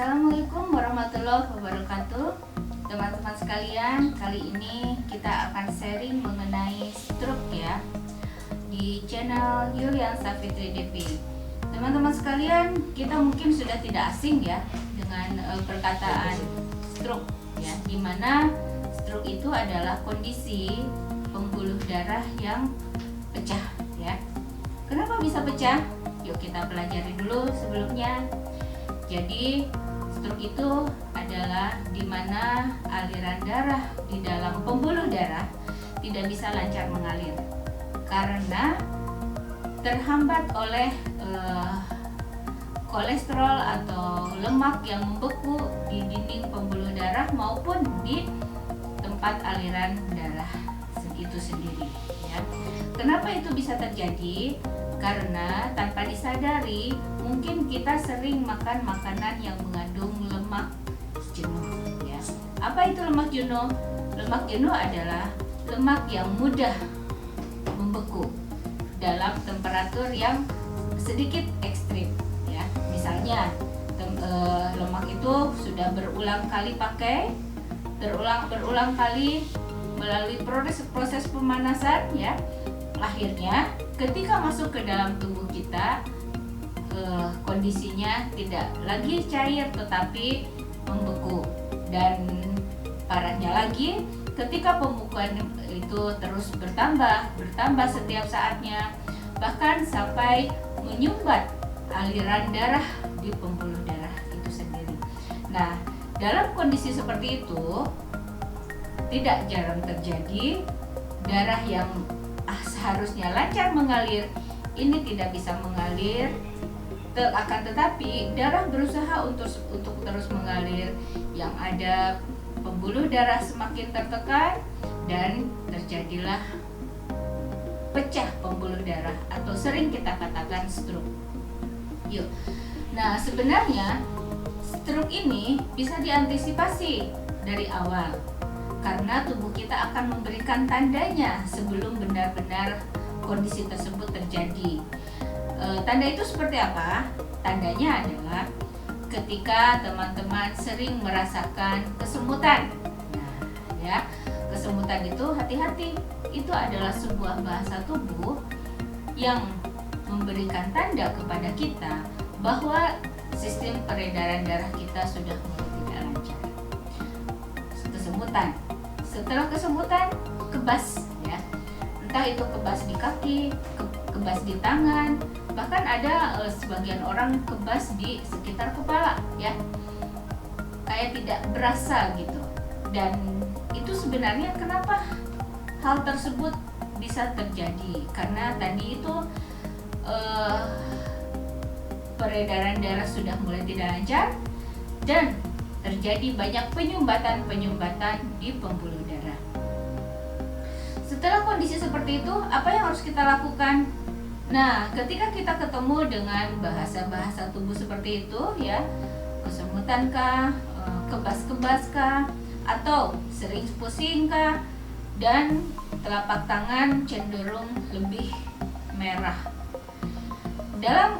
Assalamualaikum warahmatullahi wabarakatuh. Teman-teman sekalian, kali ini kita akan sharing mengenai stroke ya di channel Yulian Safitri Devi. Teman-teman sekalian, kita mungkin sudah tidak asing ya dengan perkataan stroke ya, dimana stroke itu adalah kondisi pembuluh darah yang pecah ya. Kenapa bisa pecah? Yuk kita pelajari dulu sebelumnya. Jadi stroke itu adalah di mana aliran darah di dalam pembuluh darah tidak bisa lancar mengalir karena terhambat oleh kolesterol atau lemak yang membeku di dinding pembuluh darah maupun di tempat aliran darah itu sendiri ya. Kenapa itu bisa terjadi? Karena tanpa disadari mungkin kita sering makan makanan yang mengandung lemak jenuh ya. Apa itu lemak jenuh? Lemak jenuh adalah lemak yang mudah membeku dalam temperatur yang sedikit ekstrim ya. Misalnya lemak itu sudah berulang kali berulang kali melalui proses pemanasan ya. Akhirnya ketika masuk ke dalam tubuh kita, kondisinya tidak lagi cair tetapi membeku. Dan parahnya lagi, ketika pembekuan itu terus bertambah setiap saatnya, bahkan sampai menyumbat aliran darah di pembuluh darah itu sendiri. Nah, dalam kondisi seperti itu tidak jarang terjadi darah yang seharusnya lancar mengalir ini tidak bisa mengalir, akan tetapi darah berusaha untuk terus mengalir, yang ada pembuluh darah semakin tertekan dan terjadilah pecah pembuluh darah atau sering kita katakan stroke. Yuk. Nah, sebenarnya stroke ini bisa diantisipasi dari awal karena tubuh kita akan memberikan tandanya sebelum benar-benar kondisi tersebut terjadi. Tanda itu seperti apa? Tandanya adalah ketika teman-teman sering merasakan kesemutan. Nah, ya, kesemutan itu hati-hati. Itu adalah sebuah bahasa tubuh yang memberikan tanda kepada kita bahwa sistem peredaran darah kita sudah mulai tidak lancar. Kesemutan. Setelah kesemutan, kebas ya. Entah itu kebas di kaki, kebas di tangan, bahkan ada sebagian orang kebas di sekitar kepala ya. Kayak tidak berasa gitu. Dan itu sebenarnya kenapa hal tersebut bisa terjadi? Karena tadi itu peredaran darah sudah mulai tidak lancar dan terjadi banyak penyumbatan di pembuluh darah. Setelah kondisi seperti itu, apa yang harus kita lakukan? Nah, ketika kita ketemu dengan bahasa-bahasa tubuh seperti itu ya, kesemutan kah, kebas-kebas kah, atau sering pusing kah, dan telapak tangan cenderung lebih merah.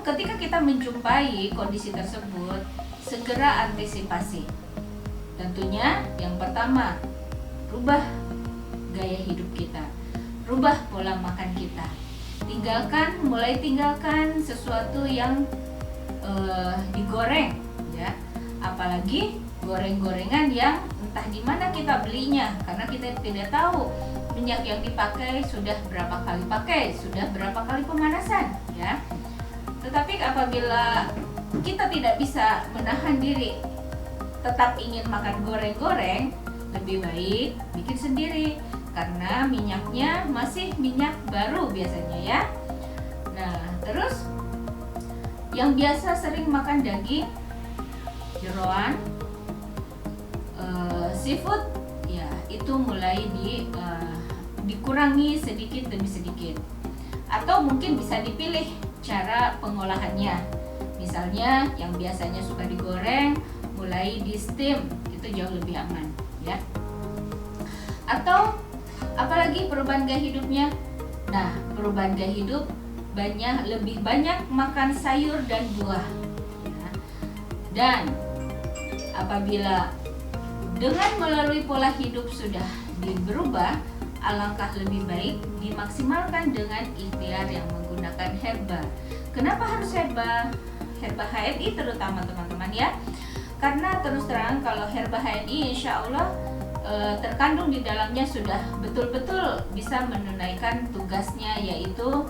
Ketika kita menjumpai kondisi tersebut, segera antisipasi. Tentunya yang pertama, rubah gaya hidup kita, rubah pola makan kita. Mulai tinggalkan sesuatu yang digoreng ya. Apalagi goreng-gorengan yang entah di mana kita belinya, karena kita tidak tahu minyak yang dipakai sudah berapa kali sudah berapa kali pemanasan ya. Tetapi apabila kita tidak bisa menahan diri tetap ingin makan goreng-goreng, lebih baik bikin sendiri karena minyaknya masih minyak baru biasanya ya. Nah, terus yang biasa sering makan daging, jeroan, seafood ya, itu mulai dikurangi sedikit demi sedikit. Atau mungkin bisa dipilih cara pengolahannya. Misalnya yang biasanya suka digoreng, mulai di steam, itu jauh lebih aman ya. Atau apalagi perubahan gaya hidupnya. Nah, perubahan gaya hidup lebih banyak makan sayur dan buah ya. Dan apabila dengan melalui pola hidup sudah berubah, alangkah lebih baik dimaksimalkan dengan ikhtiar yang menggunakan herba. Kenapa harus herba? Herba HNI terutama teman-teman ya. Karena terus terang kalau herba HNI insya Allah terkandung di dalamnya sudah betul-betul bisa menunaikan tugasnya, yaitu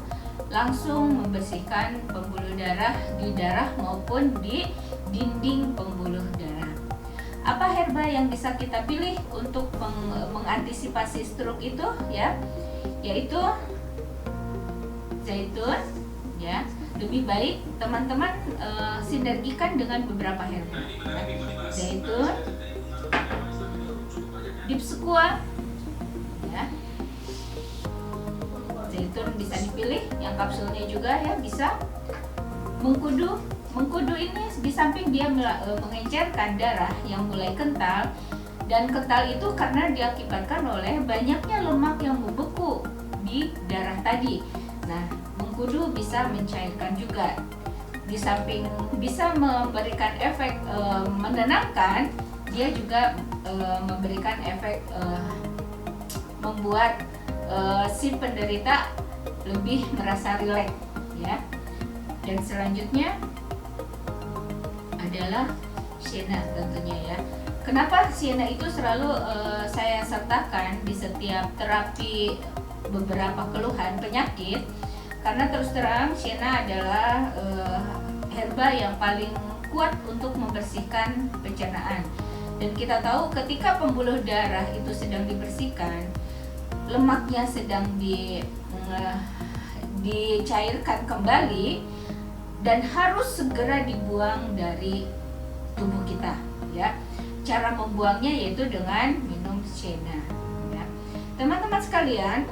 langsung membersihkan pembuluh darah di darah maupun di dinding pembuluh darah. Apa herba yang bisa kita pilih untuk mengantisipasi stroke itu ya? Yaitu zaitun ya. Lebih baik teman-teman sinergikan dengan beberapa herba ya. Zaitun, dipsukua ya. Zaitun bisa dipilih, yang kapsulnya juga ya bisa. Mengkudu ini di samping dia mengencerkan darah yang mulai kental, dan kental itu karena diakibatkan oleh banyaknya lemak yang membeku di darah tadi. Nah, mengkudu bisa mencairkan juga. Di samping bisa memberikan efek menenangkan, dia juga memberikan efek membuat si penderita lebih merasa rileks ya. Dan selanjutnya adalah sienna tentunya ya. Kenapa sienna itu selalu saya sertakan di setiap terapi beberapa keluhan penyakit? Karena terus terang sienna adalah herba yang paling kuat untuk membersihkan pencernaan. Dan kita tahu ketika pembuluh darah itu sedang dibersihkan, lemaknya sedang dicairkan kembali dan harus segera dibuang dari tubuh kita ya. Cara membuangnya yaitu dengan minum sienna ya. Teman-teman sekalian,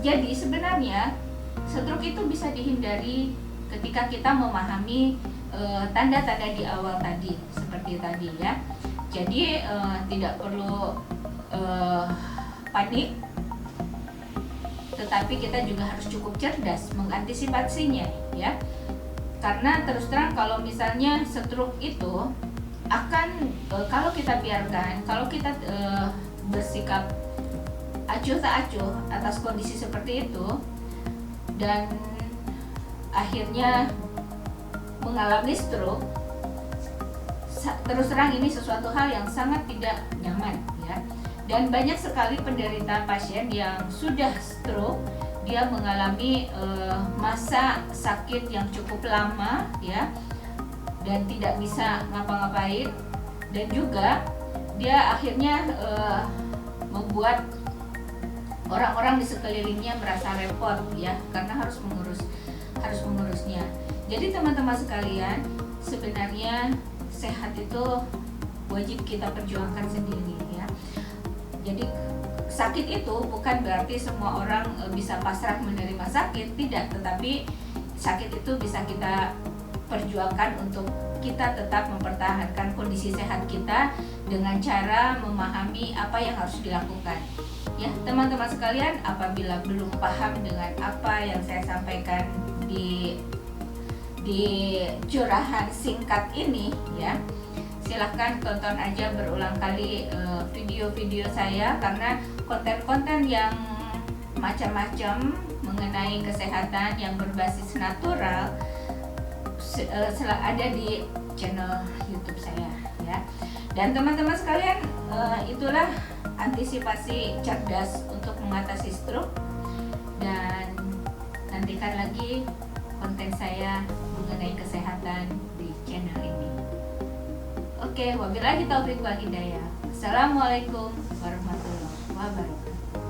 jadi sebenarnya stroke itu bisa dihindari ketika kita memahami tanda-tanda di awal tadi seperti tadi ya. Jadi tidak perlu panik, tetapi kita juga harus cukup cerdas mengantisipasinya ya. Karena terus terang kalau misalnya stroke itu akan kalau kita biarkan, kalau kita bersikap acuh tak acuh atas kondisi seperti itu dan akhirnya mengalami stroke, terus terang ini sesuatu hal yang sangat tidak nyaman ya. Dan banyak sekali penderita pasien yang sudah stroke, dia mengalami masa sakit yang cukup lama ya, dan tidak bisa ngapa-ngapain, dan juga dia akhirnya membuat orang-orang di sekelilingnya merasa repot ya, karena harus mengurusnya. Jadi teman-teman sekalian, sebenarnya sehat itu wajib kita perjuangkan sendiri ya. Jadi sakit itu bukan berarti semua orang bisa pasrah menerima sakit, tidak, tetapi sakit itu bisa kita perjuangkan untuk kita tetap mempertahankan kondisi sehat kita dengan cara memahami apa yang harus dilakukan. Ya, teman-teman sekalian, apabila belum paham dengan apa yang saya sampaikan di curahan singkat ini ya, silahkan tonton aja berulang kali video-video saya, karena konten-konten yang macam-macam mengenai kesehatan yang berbasis natural ada di channel YouTube saya ya. Dan teman-teman sekalian, itulah antisipasi cerdas untuk mengatasi stroke, dan nantikan lagi konten saya mengenai kesehatan di channel ini. Oke, wabillahi taufiq wal hidayah. Assalamualaikum warahmatullahi wabarakatuh.